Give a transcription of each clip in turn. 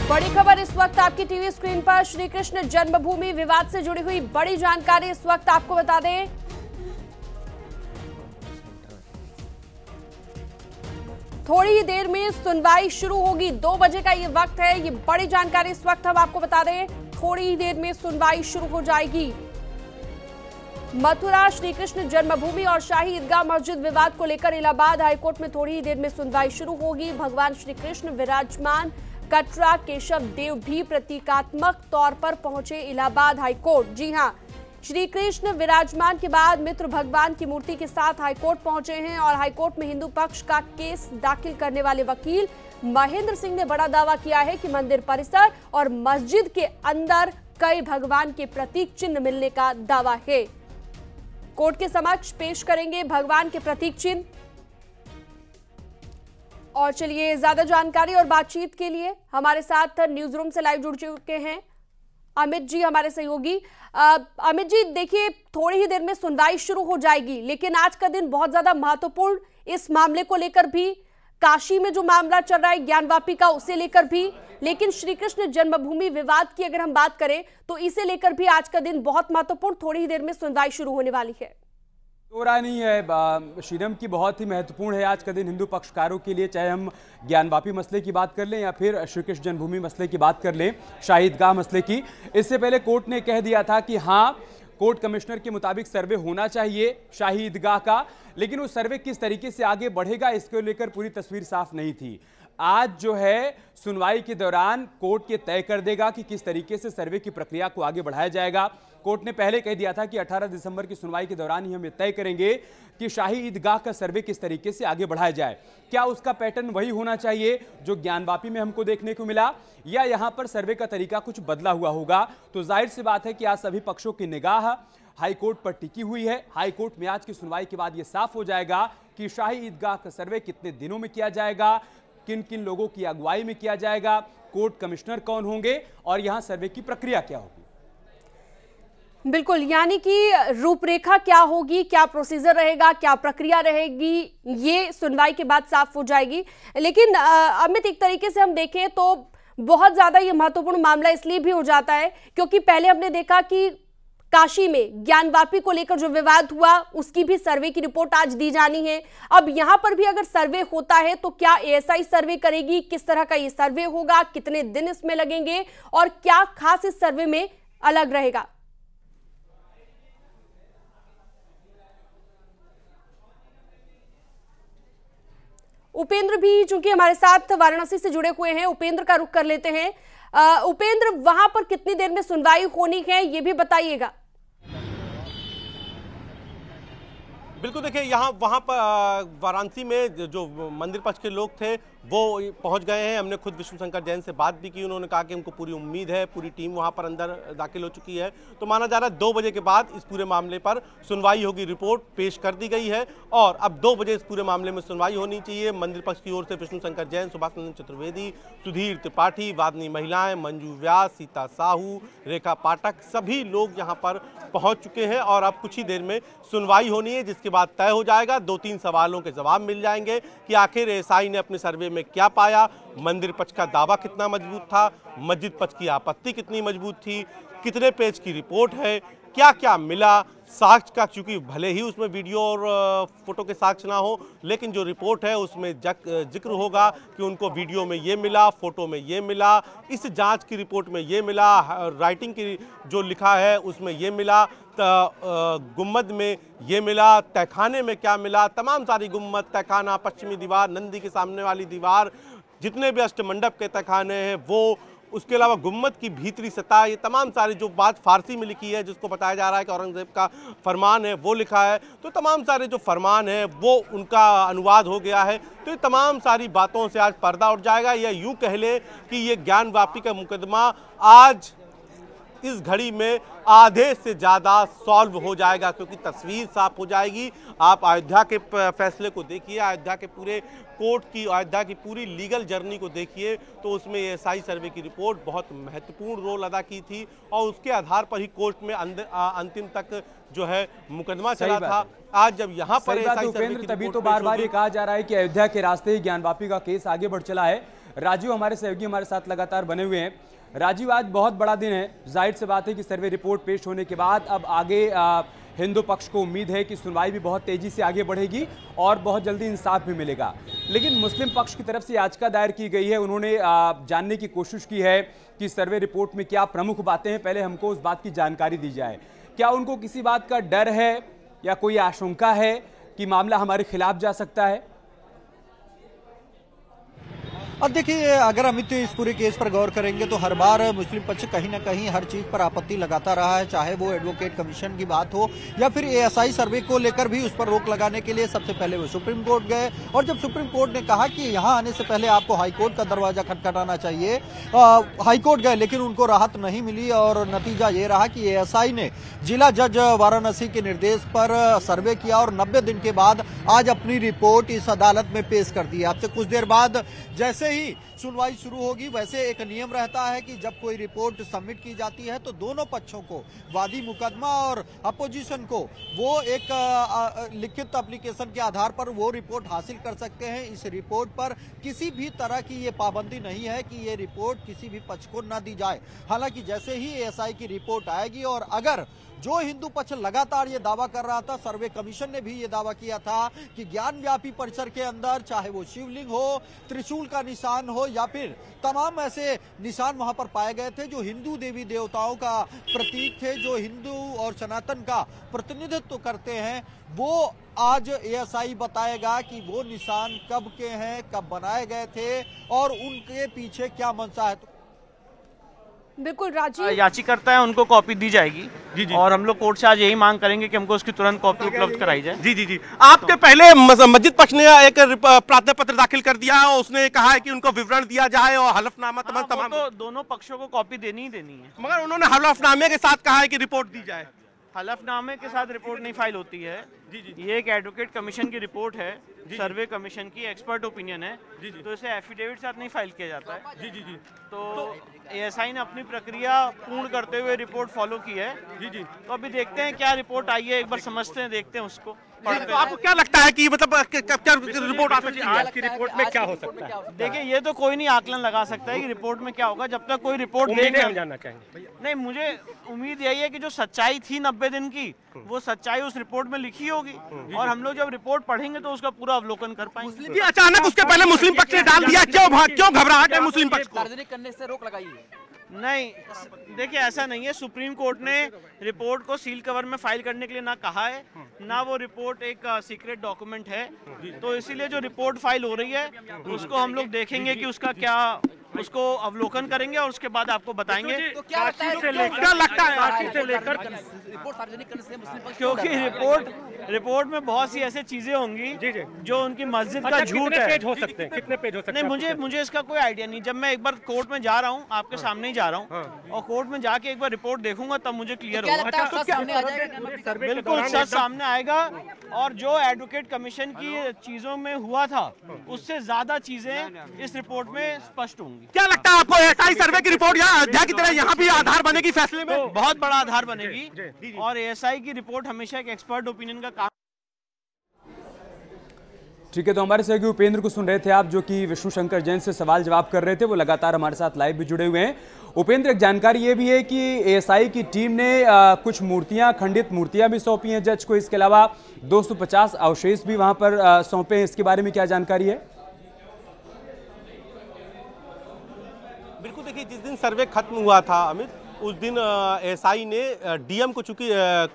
बड़ी खबर इस वक्त आपकी टीवी स्क्रीन पर। श्री कृष्ण जन्मभूमि विवाद से जुड़ी हुई बड़ी जानकारी इस वक्त आपको बता दें। थोड़ी ही देर में सुनवाई शुरू होगी, 2 बजे का ये वक्त है। ये बड़ी जानकारी इस वक्त हम आपको बता दें, थोड़ी ही देर में सुनवाई शुरू हो जाएगी। मथुरा श्री कृष्ण जन्मभूमि और शाही ईदगाह मस्जिद विवाद को लेकर इलाहाबाद हाईकोर्ट में थोड़ी ही देर में सुनवाई शुरू होगी। भगवान श्री कृष्ण विराजमान कटरा केशव देव भी प्रतीकात्मक तौर पर पहुंचे इलाहाबाद हाईकोर्ट। जी हां, श्री कृष्ण विराजमान के बाद मित्र भगवान की मूर्ति के साथ हाईकोर्ट पहुंचे हैं और हाईकोर्ट में हिंदू पक्ष का केस दाखिल करने वाले वकील महेंद्र सिंह ने बड़ा दावा किया है कि मंदिर परिसर और मस्जिद के अंदर कई भगवान के प्रतीक चिन्ह मिलने का दावा है। कोर्ट के समक्ष पेश करेंगे भगवान के प्रतीक चिन्ह। और चलिए, ज्यादा जानकारी और बातचीत के लिए हमारे साथ न्यूज रूम से लाइव जुड़ चुके हैं अमित जी, हमारे सहयोगी। अमित जी, देखिए थोड़ी ही देर में सुनवाई शुरू हो जाएगी, लेकिन आज का दिन बहुत ज्यादा महत्वपूर्ण इस मामले को लेकर भी, काशी में जो मामला चल रहा है ज्ञानवापी का, उसे लेकर भी, लेकिन श्री कृष्ण जन्मभूमि विवाद की अगर हम बात करें तो इसे लेकर भी आज का दिन बहुत महत्वपूर्ण, थोड़ी ही देर में सुनवाई शुरू होने वाली है। तो राय नहीं है श्रीरम की, बहुत ही महत्वपूर्ण है आज का दिन हिंदू पक्षकारों के लिए, चाहे हम ज्ञानवापी मसले की बात कर लें या फिर श्री कृष्ण जन्मभूमि मसले की बात कर लें, शाही ईदगाह मसले की। इससे पहले कोर्ट ने कह दिया था कि हाँ, कोर्ट कमिश्नर के मुताबिक सर्वे होना चाहिए शाही ईदगाह का, लेकिन वो सर्वे किस तरीके से आगे बढ़ेगा इसको लेकर पूरी तस्वीर साफ नहीं थी। आज जो है सुनवाई के दौरान कोर्ट के तय कर देगा कि किस तरीके से सर्वे की प्रक्रिया को आगे बढ़ाया जाएगा। कोर्ट ने पहले कह दिया था कि 18 दिसंबर की सुनवाई के दौरान ही हम ये तय करेंगे कि शाही ईदगाह का सर्वे किस तरीके से आगे बढ़ाया जाए। क्या उसका पैटर्न वही होना चाहिए जो ज्ञानवापी में हमको देखने को मिला, या यहां पर सर्वे का तरीका कुछ बदला हुआ होगा? तो जाहिर सी बात है कि आज सभी पक्षों की निगाह हाईकोर्ट पर टिकी हुई है। हाईकोर्ट में आज की सुनवाई के बाद यह साफ हो जाएगा कि शाही ईदगाह का सर्वे कितने दिनों में किया जाएगा, किन किन लोगों की अगुवाई में किया जाएगा, कोर्ट कमिश्नर कौन होंगे और यहां सर्वे की प्रक्रिया क्या होगी। बिल्कुल, यानी कि रूपरेखा क्या होगी, क्या प्रोसीजर रहेगा, क्या प्रक्रिया रहेगी, ये सुनवाई के बाद साफ हो जाएगी। लेकिन अमित, एक तरीके से हम देखें तो बहुत ज्यादा ये महत्वपूर्ण मामला इसलिए भी हो जाता है क्योंकि पहले हमने देखा कि काशी में ज्ञानवापी को लेकर जो विवाद हुआ उसकी भी सर्वे की रिपोर्ट आज दी जानी है। अब यहां पर भी अगर सर्वे होता है तो क्या एएसआई सर्वे करेगी, किस तरह का ये सर्वे होगा, कितने दिन इसमें लगेंगे और क्या खास इस सर्वे में अलग रहेगा? उपेंद्र भी चूंकि हमारे साथ वाराणसी से जुड़े हुए हैं, उपेंद्र का रुख कर लेते हैं। उपेंद्र, वहां पर कितनी देर में सुनवाई होनी है ये भी बताइएगा। बिल्कुल, देखिए वहाँ पर वाराणसी में जो मंदिर पक्ष के लोग थे वो पहुंच गए हैं। हमने खुद विष्णु शंकर जैन से बात भी की, उन्होंने कहा कि हमको पूरी उम्मीद है, पूरी टीम वहाँ पर अंदर दाखिल हो चुकी है। तो माना जा रहा है 2 बजे के बाद इस पूरे मामले पर सुनवाई होगी। रिपोर्ट पेश कर दी गई है और अब 2 बजे इस पूरे मामले में सुनवाई होनी चाहिए। मंदिर पक्ष की ओर से विष्णु शंकर जैन, सुभाष नंदन चतुर्वेदी, सुधीर त्रिपाठी, वादनी महिलाएं, मंजू व्यास, सीता साहू, रेखा पाठक, सभी लोग यहाँ पर पहुँच चुके हैं और अब कुछ ही देर में सुनवाई होनी है, जिसके बाद तय हो जाएगा। 2-3 सवालों के जवाब मिल जाएंगे कि आखिर एएसआई ने अपने सर्वे में क्या पाया, मंदिर पक्ष का दावा कितना मजबूत था, मस्जिद पक्ष की आपत्ति कितनी मजबूत थी, कितने पेज की रिपोर्ट है, क्या क्या मिला, साक्ष्य का, चूंकि भले ही उसमें वीडियो और फोटो के साक्ष्य ना हो, लेकिन जो रिपोर्ट है उसमें जिक्र होगा कि उनको वीडियो में ये मिला, फोटो में ये मिला, इस जांच की रिपोर्ट में ये मिला, राइटिंग की जो लिखा है उसमें ये मिला, गुम्मद में ये मिला, तहखाने में क्या मिला, तमाम सारी गुम्मद, तहखाना, पश्चिमी दीवार, नंदी के सामने वाली दीवार, जितने भी अष्टमंडप के तहखाने हैं वो, उसके अलावा गुम्मद की भीतरी सतह, ये तमाम सारी जो बात फारसी में लिखी है जिसको बताया जा रहा है कि औरंगजेब का फरमान है वो लिखा है, तो तमाम सारे जो फरमान है वो उनका अनुवाद हो गया है। तो ये तमाम सारी बातों से आज पर्दा उठ जाएगा, या यूं कह ले कि ये ज्ञानवापी का मुकदमा आज इस घड़ी में आधे से ज़्यादा सॉल्व हो जाएगा, क्योंकि तस्वीर साफ हो जाएगी। आप अयोध्या के फैसले को देखिए, अयोध्या के पूरे कोर्ट की, अयोध्या की पूरी लीगल जर्नी को देखिए, तो उसमें एएसआई सर्वे की रिपोर्ट बहुत महत्वपूर्ण रोल अदा की थी और उसके आधार पर ही कोर्ट में अंतिम तक जो है मुकदमा चला था। आज जब यहाँ पर उपेंद्र, तभी तो बार बार ये कहा जा रहा है कि अयोध्या के रास्ते ही ज्ञानवापी का केस आगे बढ़ चला है। राजीव हमारे सहयोगी हमारे साथ लगातार बने हुए हैं। राजीव, आज बहुत बड़ा दिन है। जाहिर सी बात है कि सर्वे रिपोर्ट पेश होने के बाद अब आगे हिंदू पक्ष को उम्मीद है कि सुनवाई भी बहुत तेजी से आगे बढ़ेगी और बहुत जल्दी इंसाफ भी मिलेगा। लेकिन मुस्लिम पक्ष की तरफ से याचिका दायर की गई है। उन्होंने जानने की कोशिश की है कि सर्वे रिपोर्ट में क्या प्रमुख बातें हैं। पहले हमको उस बात की जानकारी दी जाए। क्या उनको किसी बात का डर है या कोई आशंका है कि मामला हमारे खिलाफ जा सकता है? अब देखिए, अगर अमित इस पूरे केस पर गौर करेंगे तो हर बार मुस्लिम पक्ष कहीं ना कहीं हर चीज पर आपत्ति लगाता रहा है, चाहे वो एडवोकेट कमीशन की बात हो या फिर एएसआई सर्वे को लेकर भी उस पर रोक लगाने के लिए सबसे पहले वो सुप्रीम कोर्ट गए। और जब सुप्रीम कोर्ट ने कहा कि यहाँ आने से पहले आपको हाईकोर्ट का दरवाजा खटखटाना चाहिए, हाईकोर्ट गए लेकिन उनको राहत नहीं मिली और नतीजा ये रहा कि एएसआई ने जिला जज वाराणसी के निर्देश पर सर्वे किया और 90 दिन के बाद आज अपनी रिपोर्ट इस अदालत में पेश कर दी। आपसे कुछ देर बाद जैसे ही सुनवाई शुरू होगी, वैसे एक नियम रहता है कि जब कोई रिपोर्ट सबमिट की जाती है तो दोनों पक्षों को, वादी मुकदमा और अपोजिशन को, वो एक लिखित एप्लीकेशन के आधार पर वो रिपोर्ट हासिल कर सकते हैं। इस रिपोर्ट पर किसी भी तरह की ये पाबंदी नहीं है कि ये रिपोर्ट किसी भी पक्ष को न दी जाए। हालांकि जैसे ही एएसआई की रिपोर्ट आएगी और अगर जो हिंदू पक्ष लगातार ये दावा कर रहा था, सर्वे कमीशन ने भी ये दावा किया था कि ज्ञान व्यापी परिसर के अंदर चाहे वो शिवलिंग हो, त्रिशूल का निशान हो या फिर तमाम ऐसे निशान वहां पर पाए गए थे जो हिंदू देवी देवताओं का प्रतीक थे, जो हिंदू और सनातन का प्रतिनिधित्व करते हैं, वो आज एएसआई बताएगा कि वो निशान कब के हैं, कब बनाए गए थे और उनके पीछे क्या मंशा है। बिल्कुल राजीव, याचिकाकर्ता है उनको कॉपी दी जाएगी। जी जी। और हम लोग कोर्ट से आज यही मांग करेंगे कि हमको उसकी तुरंत कॉपी उपलब्ध कराई जाए। जी जी जी। आपके पहले मस्जिद पक्ष ने एक प्रार्थना पत्र दाखिल कर दिया और उसने कहा है कि उनको विवरण दिया जाए और हलफनामा तमाम तो दोनों पक्षों को कॉपी देनी ही देनी है, मगर उन्होंने हलफनामे के साथ कहा है कि रिपोर्ट दी जाए। हलफनामे के साथ रिपोर्ट नहीं फाइल होती है। ये एक एडवोकेट कमीशन की रिपोर्ट है, सर्वे कमीशन की एक्सपर्ट ओपिनियन है, तो इसे एफिडेविट साथ नहीं फाइल किया जाता है। जी जी जी। तो एएसआई ने अपनी प्रक्रिया पूर्ण करते हुए रिपोर्ट फॉलो की है। जी जी। तो अभी देखते हैं क्या रिपोर्ट आई है, एक बार समझते हैं, देखते हैं उसको। तो आपको क्या लगता है कि मतलब क्या रिपोर्ट आ सकती है? आज की रिपोर्ट में क्या हो सकता है? देखिए, ये तो कोई नहीं आकलन लगा सकता है कि रिपोर्ट में क्या होगा जब तक कोई रिपोर्ट हम जानना चाहेंगे। नहीं, मुझे उम्मीद यही है कि जो सच्चाई थी 90 दिन की, वो सच्चाई उस रिपोर्ट में लिखी होगी और हम लोग जब रिपोर्ट पढ़ेंगे तो उसका पूरा अवलोकन कर पाएंगे। जी, अचानक उसके पहले मुस्लिम पक्ष ने डाल दिया, क्यों घबराहट है मुस्लिम पक्ष को? सार्वजनिक करने से रोक लगाई है। नहीं, देखिए ऐसा नहीं है। सुप्रीम कोर्ट ने रिपोर्ट को सील कवर में फाइल करने के लिए ना कहा है, ना वो रिपोर्ट एक सीक्रेट डॉक्यूमेंट है। तो इसीलिए जो रिपोर्ट फाइल हो रही है उसको हम लोग देखेंगे कि उसका क्या, उसको अवलोकन करेंगे और उसके बाद आपको बताएंगे। तो क्या लगता है रिपोर्ट सार्वजनिक करने से मुस्लिम पक्ष, क्योंकि रिपोर्ट में बहुत सी ऐसी चीजें होंगी जो उनकी मस्जिद का झूठ है। हो सकते हैं, कितने पेज हो सकते नहीं, मुझे इसका कोई आइडिया नहीं। जब मैं एक बार कोर्ट में जा रहा हूँ, आपके सामने ही जा रहा हूँ और कोर्ट में जाके एक बार रिपोर्ट देखूंगा तब मुझे क्लियर होगा। बिल्कुल सच सामने आएगा और जो एडवोकेट कमीशन की चीजों में हुआ था उससे ज्यादा चीजें इस रिपोर्ट में स्पष्ट होंगी। क्या लगता है आपको? एएसआई सर्वे की रिपोर्ट यहाँ अयोध्या की तरह यहाँ भी आधार बनेगी फैसले में? बहुत बड़ा आधार बनेगी और एएसआई की रिपोर्ट हमेशा एक एक्सपर्ट ओपिनियन का काम। ठीक है, तो हमारे सहयोगी उपेंद्र को सुन रहे थे आप, जो कि विष्णु शंकर जैन से सवाल जवाब कर रहे थे। वो लगातार हमारे साथ लाइव भी जुड़े हुए हैं। उपेंद्र, एक जानकारी ये भी है कि एएसआई की टीम ने कुछ मूर्तियां, खंडित मूर्तियां भी सौंपी हैं जज को। इसके अलावा 250 अवशेष भी वहां पर सौंपे हैं। इसके बारे में क्या जानकारी है? बिल्कुल, देखिए, जिस दिन सर्वे खत्म हुआ था अमित, उस दिन एएसआई ने डीएम को, चूंकि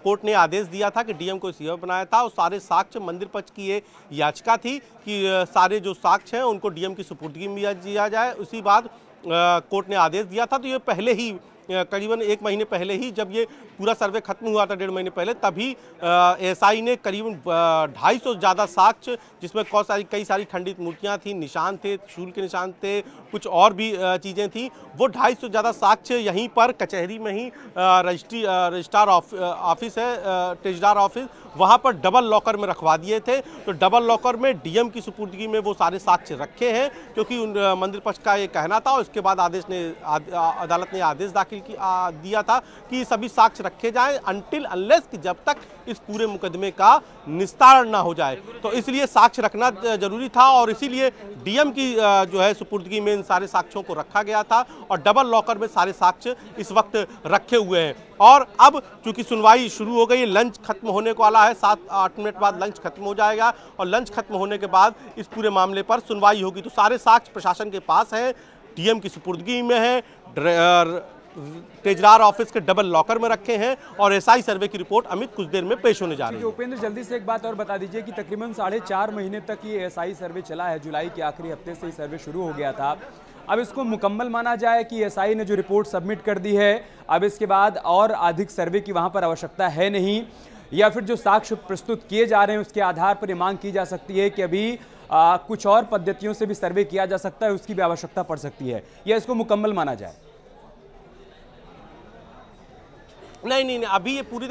कोर्ट ने आदेश दिया था कि डीएम को सीओ बनाया था और सारे साक्ष्य, मंदिर पक्ष की ये याचिका थी कि सारे जो साक्ष्य हैं उनको डीएम की सुपुर्दगी में दिया जाए। उसी बाद कोर्ट ने आदेश दिया था। तो ये पहले ही करीबन 1 महीने पहले ही, जब ये पूरा सर्वे खत्म हुआ था 1.5 महीने पहले, तभी एएसआई ने करीबन 250 से ज़्यादा साक्ष्य, जिसमें कई सारी खंडित मूर्तियां थी, निशान थे, शूल के निशान थे, कुछ और भी चीज़ें थी, वो 250 से ज़्यादा साक्ष्य यहीं पर कचहरी में ही रजिस्ट्रार ऑफिस है, तहसीलदार ऑफिस, वहाँ पर डबल लॉकर में रखवा दिए थे। तो डबल लॉकर में डीएम की सुपुर्दगी में वो सारे साक्ष्य रखे हैं, क्योंकि मंदिर पक्ष का ये कहना था। और इसके बाद अदालत ने आदेश दाखिल दिया था कि सभी साक्ष्य रखे जाएं अनटिल अनलेस कि जब तक इस पूरे मुकदमे का निस्तारण ना हो जाए। तो इसलिए साक्ष्य रखना जरूरी था और इसीलिए डीएम की जो है सुपुर्दगी में इन सारे साक्ष्यों को रखा गया था और डबल लॉकर में सारे साक्ष्य इस वक्त रखे हुए हैं। और अब चूंकि सुनवाई शुरू हो गई, लंच खत्म होने को वाला है, 7-8 मिनट बाद लंच खत्म हो जाएगा और लंच खत्म होने के बाद इस पूरे मामले पर सुनवाई होगी। तो सारे साक्ष्य प्रशासन के पास हैं, डीएम की सुपुर्दगी में है, तेजरार ऑफिस के डबल लॉकर में रखे हैं और एसआई सर्वे की रिपोर्ट अमित कुछ देर में पेश होने जा रही है। उपेंद्र, जल्दी से एक बात और बता दीजिए कि तकरीबन 4.5 महीने तक ये एसआई सर्वे चला है, जुलाई के आखिरी हफ्ते से ये सर्वे शुरू हो गया था। अब इसको मुकम्मल माना जाए कि एसआई ने जो रिपोर्ट सबमिट कर दी है, अब इसके बाद और अधिक सर्वे की वहां पर आवश्यकता है नहीं, या फिर जो साक्ष्य प्रस्तुत किए जा रहे हैं उसके आधार पर ये मांग की जा सकती है कि अभी कुछ और पद्धतियों से भी सर्वे किया जा सकता है, उसकी भी आवश्यकता पड़ सकती है, या इसको मुकम्मल माना जाए? नहीं, अभी ये पूरी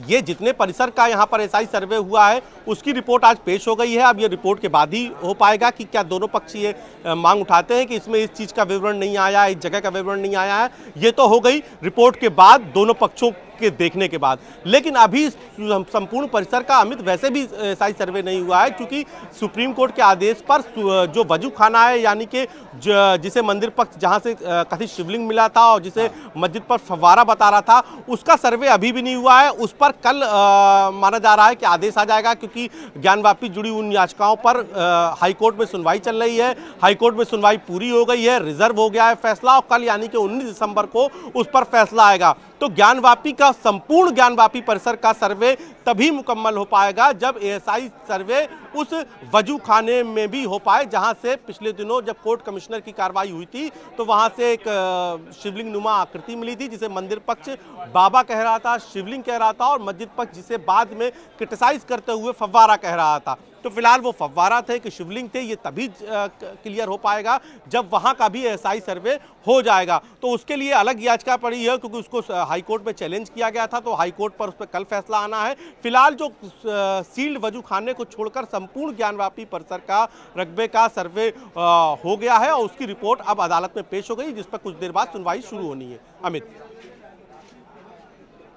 ये जितने परिसर का यहाँ पर एसआई सर्वे हुआ है उसकी रिपोर्ट आज पेश हो गई है। अब ये रिपोर्ट के बाद ही हो पाएगा कि क्या दोनों पक्ष ये मांग उठाते हैं कि इसमें इस चीज़ का विवरण नहीं आया, इस जगह का विवरण नहीं आया है। ये तो हो गई रिपोर्ट के बाद, दोनों पक्षों के देखने के बाद। लेकिन अभी संपूर्ण परिसर का अमित वैसे भी एसआई सर्वे नहीं हुआ है, क्योंकि सुप्रीम कोर्ट के आदेश पर जो वजू खाना है, यानी कि जिसे मंदिर पक्ष जहां से कथित शिवलिंग मिला था और जिसे मस्जिद पर फव्वारा बता रहा था, उसका सर्वे अभी भी नहीं हुआ है। उस पर कल माना जा रहा है कि आदेश आ जाएगा, क्योंकि ज्ञानवापी जुड़ी उन याचिकाओं पर हाईकोर्ट में सुनवाई चल रही है। हाईकोर्ट में सुनवाई पूरी हो गई है, रिजर्व हो गया है फैसला और कल यानी कि 19 दिसंबर को उस पर फैसला आएगा। तो ज्ञानवापी का संपूर्ण ज्ञानवापी परिसर का सर्वे तभी मुकम्मल हो पाएगा जब एएसआई सर्वे उस वजू खाने में भी हो पाए, जहां से पिछले दिनों जब कोर्ट कमिश्नर की कार्रवाई हुई थी तो वहां से एक शिवलिंग नुमा आकृति मिली थी, जिसे मंदिर पक्ष बाबा कह रहा था, शिवलिंग कह रहा था, और मस्जिद पक्ष जिसे बाद में क्रिटिसाइज करते हुए फव्वारा कह रहा था। तो फिलहाल वो फव्वारा थे कि शिवलिंग थे, ये तभी क्लियर हो पाएगा जब वहां का भी एएसआई सर्वे हो जाएगा। तो उसके लिए अलग याचिका पड़ी है, क्योंकि उसको हाईकोर्ट में चैलेंज किया गया था, तो हाईकोर्ट पर उस पर कल फैसला आना है। फिलहाल जो सील्ड वजू खाने को छोड़कर संपूर्ण ज्ञानवापी परिसर का रकबे का सर्वे हो गया है और उसकी रिपोर्ट अब अदालत में पेश हो गई, जिस पर कुछ देर बाद सुनवाई शुरू होनी है। अमित,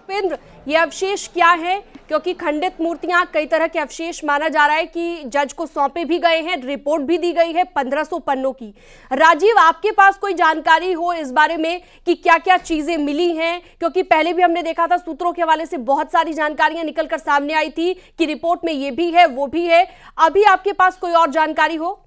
उपेंद्र, ये अवशेष क्या है? क्योंकि खंडित मूर्तियां, कई तरह के अवशेष माना जा रहा है कि जज को सौंपे भी गए हैं, रिपोर्ट भी दी गई है 1500 पन्नों की। राजीव, आपके पास कोई जानकारी हो इस बारे में कि क्या क्या चीजें मिली हैं? क्योंकि पहले भी हमने देखा था, सूत्रों के हवाले से बहुत सारी जानकारियां निकलकर सामने आई थी कि रिपोर्ट में ये भी है, वो भी है। अभी आपके पास कोई और जानकारी हो?